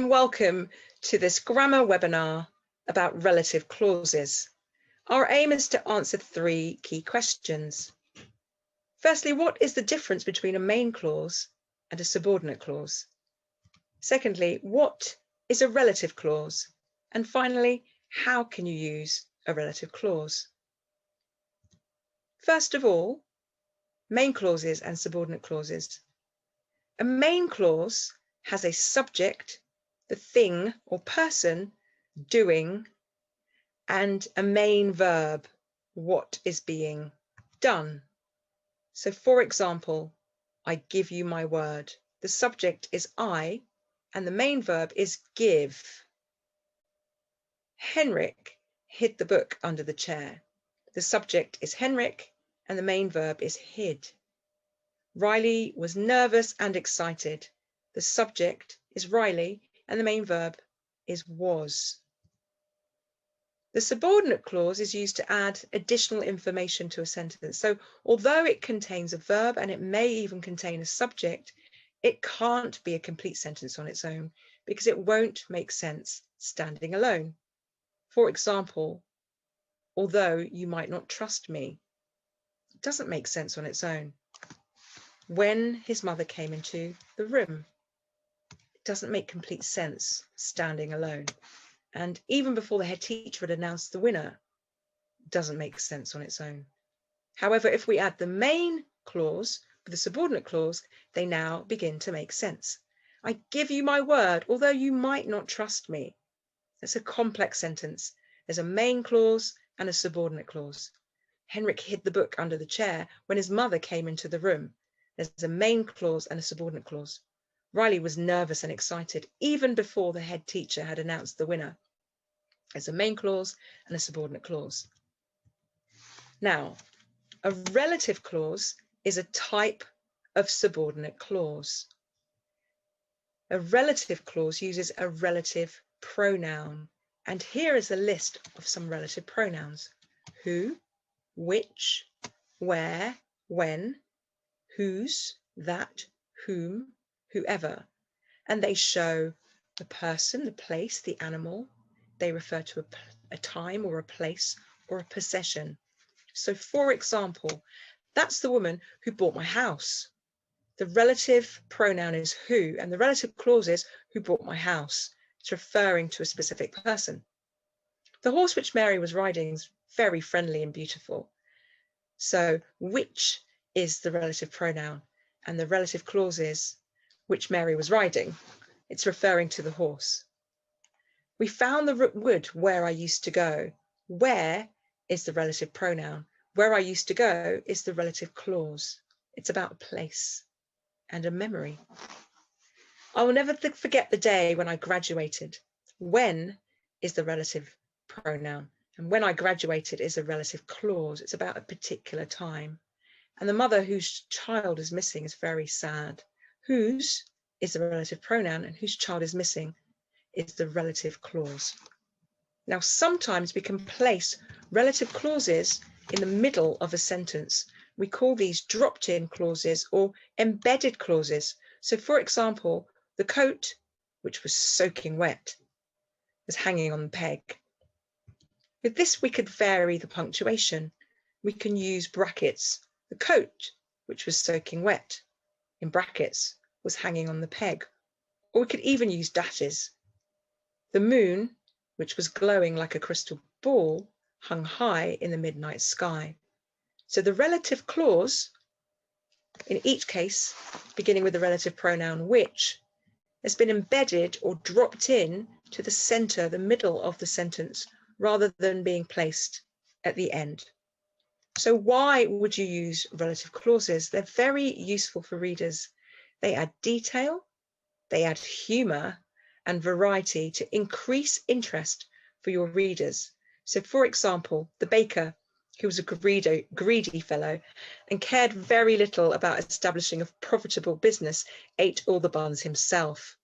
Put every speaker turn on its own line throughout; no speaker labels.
Welcome to this grammar webinar about relative clauses. Our aim is to answer 3 key questions. Firstly, what is the difference between a main clause and a subordinate clause? Secondly, what is a relative clause? And finally, how can you use a relative clause? First of all, main clauses and subordinate clauses. A main clause has a subject, the thing or person doing, and a main verb, what is being done. So for example, I give you my word. The subject is I and the main verb is give. Henrik hid the book under the chair. The subject is Henrik and the main verb is hid. Riley was nervous and excited. The subject is Riley and the main verb is was. The subordinate clause is used to add additional information to a sentence. So although it contains a verb and it may even contain a subject, it can't be a complete sentence on its own because it won't make sense standing alone. For example, although you might not trust me, it doesn't make sense on its own. When his mother came into the room, it doesn't make complete sense standing alone. And even before the head teacher had announced the winner, it doesn't make sense on its own. However, if we add the main clause with the subordinate clause, they now begin to make sense. I give you my word, although you might not trust me. It's a complex sentence. There's a main clause and a subordinate clause. Henrik hid the book under the chair when his mother came into the room. There's a main clause and a subordinate clause. Riley was nervous and excited even before the head teacher had announced the winner. There's a main clause and a subordinate clause. Now, a relative clause is a type of subordinate clause. A relative clause uses a relative pronoun. And here is a list of some relative pronouns: who, which, where, when, whose, that, whom, whoever. And they show the person, the place, the animal. They refer to a time or a place or a possession. So for example, that's the woman who bought my house. The relative pronoun is who, and the relative clause is who bought my house. It's referring to a specific person. The horse which Mary was riding is very friendly and beautiful. So which is the relative pronoun, and the relative clause is which Mary was riding. It's referring to the horse. We found the wood where I used to go. Where is the relative pronoun. Where I used to go is the relative clause. It's about a place and a memory. I will never forget the day when I graduated. When is the relative pronoun, and when I graduated is a relative clause. It's about a particular time. And the mother whose child is missing is very sad. Whose is the relative pronoun, and whose child is missing is the relative clause. Now, sometimes we can place relative clauses in the middle of a sentence. We call these dropped-in clauses or embedded clauses. So, for example, the coat, which was soaking wet, was hanging on the peg. With this, we could vary the punctuation. We can use brackets. The coat, which was soaking wet, in brackets, was hanging on the peg. Or we could even use dashes. The moon, which was glowing like a crystal ball, hung high in the midnight sky. So the relative clause, in each case, beginning with the relative pronoun which, has been embedded or dropped in to the center, the middle of the sentence, rather than being placed at the end. So why would you use relative clauses? They're very useful for readers. They add detail, they add humor and variety to increase interest for your readers. So for example, the baker, who was a greedy fellow and cared very little about establishing a profitable business, ate all the buns himself.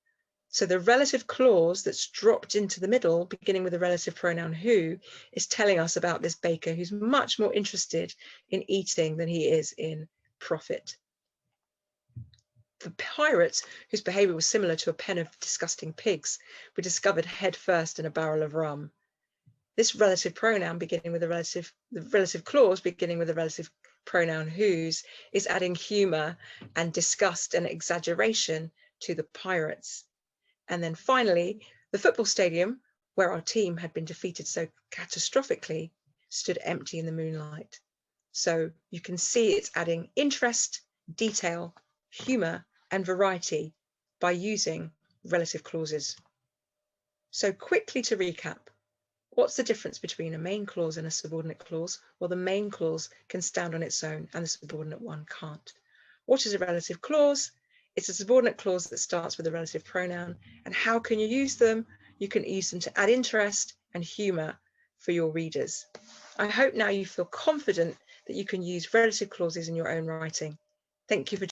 So the relative clause that's dropped into the middle, beginning with the relative pronoun who, is telling us about this baker who's much more interested in eating than he is in profit. The pirates, whose behaviour was similar to a pen of disgusting pigs, were discovered head first in a barrel of rum. This relative pronoun beginning with the relative clause beginning with the relative pronoun whose is adding humour and disgust and exaggeration to the pirates. And then finally, the football stadium, where our team had been defeated so catastrophically, stood empty in the moonlight. So you can see it's adding interest, detail, humour and variety by using relative clauses. So quickly to recap, what's the difference between a main clause and a subordinate clause? Well, the main clause can stand on its own and the subordinate one can't. What is a relative clause? It's a subordinate clause that starts with a relative pronoun. And how can you use them? You can use them to add interest and humour for your readers. I hope now you feel confident that you can use relative clauses in your own writing. Thank you for